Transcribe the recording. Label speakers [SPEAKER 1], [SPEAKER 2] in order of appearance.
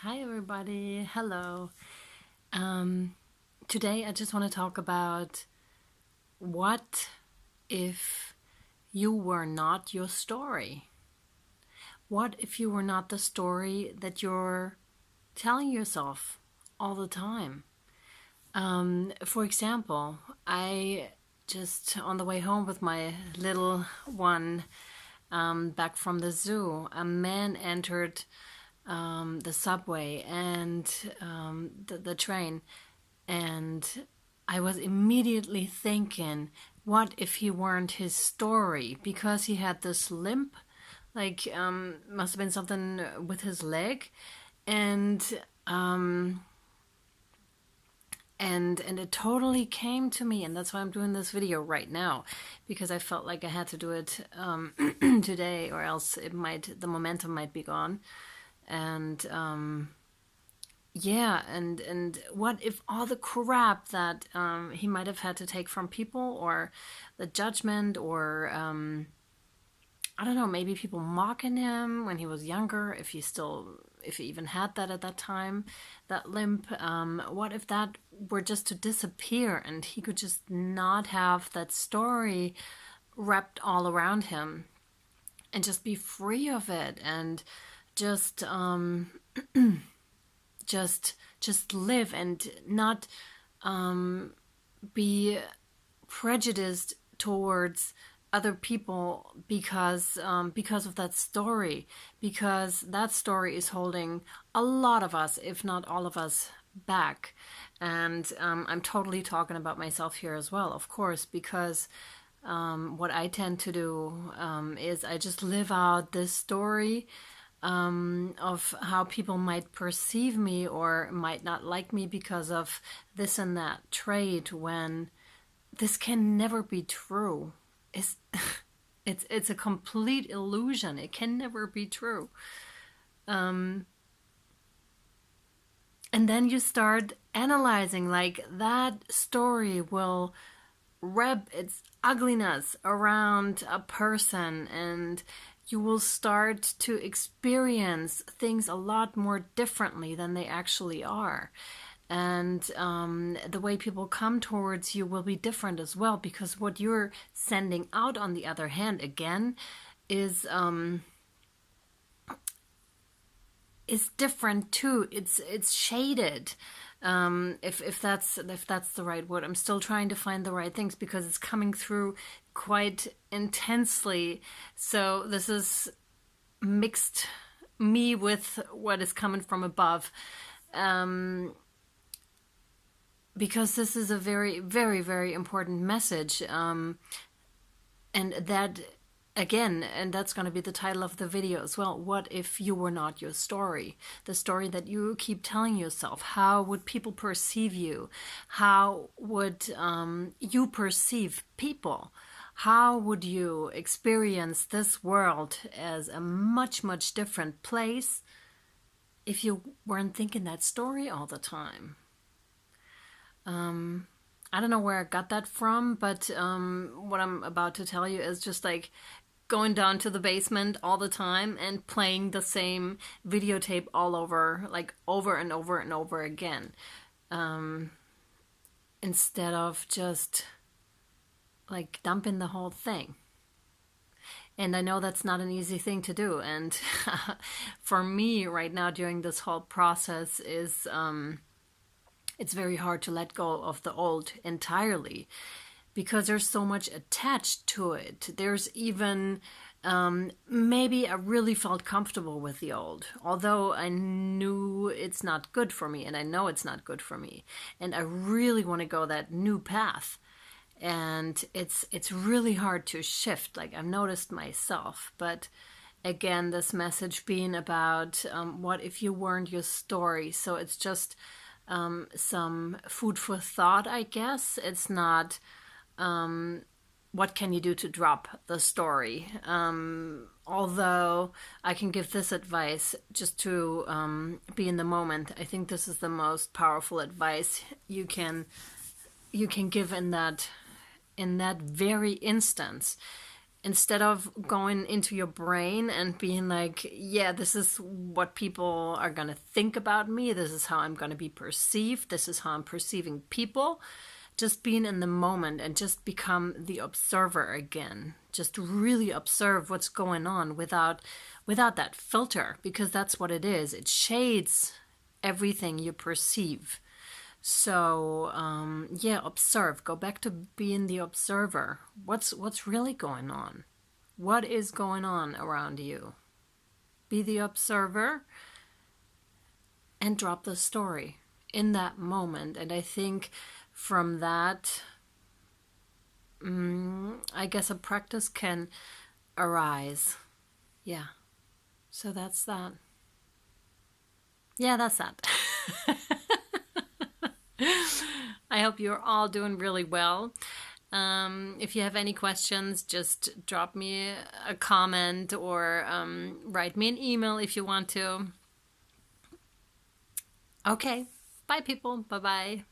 [SPEAKER 1] Hi everybody, hello. Today I just want to talk about what if you were not your story? What if you were not the story that you're telling yourself all the time? For example, I just on the way home with my little one back from the zoo, a man entered the subway and the train, and I was immediately thinking, what if he weren't his story? Because he had this limp, like must have been something with his leg, and and it totally came to me, and that's why I'm doing this video right now, because I felt like I had to do it today, or else the momentum might be gone. And yeah, and what if all the crap that he might have had to take from people, or the judgment, or I don't know, maybe people mocking him when he was younger, if he even had that at that time, that limp. What if that were just to disappear and he could just not have that story wrapped all around him and just be free of it, and just just live and not be prejudiced towards other people because of that story, because that story is holding a lot of us, if not all of us, back. And I'm totally talking about myself here as well, of course, because what I tend to do is I just live out this story of how people might perceive me or might not like me because of this and that trait, when this can never be true. It's a complete illusion. It can never be true. And then you start analyzing, like, that story will wrap its ugliness around a person, and you will start to experience things a lot more differently than they actually are. And the way people come towards you will be different as well, because what you're sending out, on the other hand, again, is different too. It's shaded. If that's the right word. I'm still trying to find the right things, because it's coming through quite intensely. So this is mixed me with what is coming from above. Because this is a very, very, very important message. And that, again, and that's going to be the title of the video as well. What if you were not your story? The story that you keep telling yourself. How would people perceive you? How would you perceive people? How would you experience this world as a much, much different place if you weren't thinking that story all the time? I don't know where I got that from, but what I'm about to tell you is just like going down to the basement all the time and playing the same videotape all over, like over and over and over again, instead of just like dumping the whole thing. And I know that's not an easy thing to do. And for me right now during this whole process is it's very hard to let go of the old entirely, because there's so much attached to it. There's even maybe I really felt comfortable with the old, although I knew it's not good for me, and I know it's not good for me, and I really want to go that new path. And it's really hard to shift, like I've noticed myself. But again, this message being about what if you weren't your story. So it's just some food for thought, I guess. It's not what can you do to drop the story, although I can give this advice just to be in the moment. I think this is the most powerful advice you can give in that very instance. instead of going into your brain and being like, yeah, this is what people are going to think about me, this is how I'm going to be perceived, this is how I'm perceiving people, just being in the moment and just become the observer again. Just really observe what's going on without that filter, because that's what it is. It shades everything you perceive. So yeah, observe. Go back to being the observer. What's really going on? What is going on around you? Be the observer and drop the story in that moment. And I think from that, I guess a practice can arise. Yeah. So that's that. Yeah, that's that. I hope you're all doing really well. If you have any questions, just drop me a comment or write me an email if you want to. Okay. Bye, people. Bye-bye.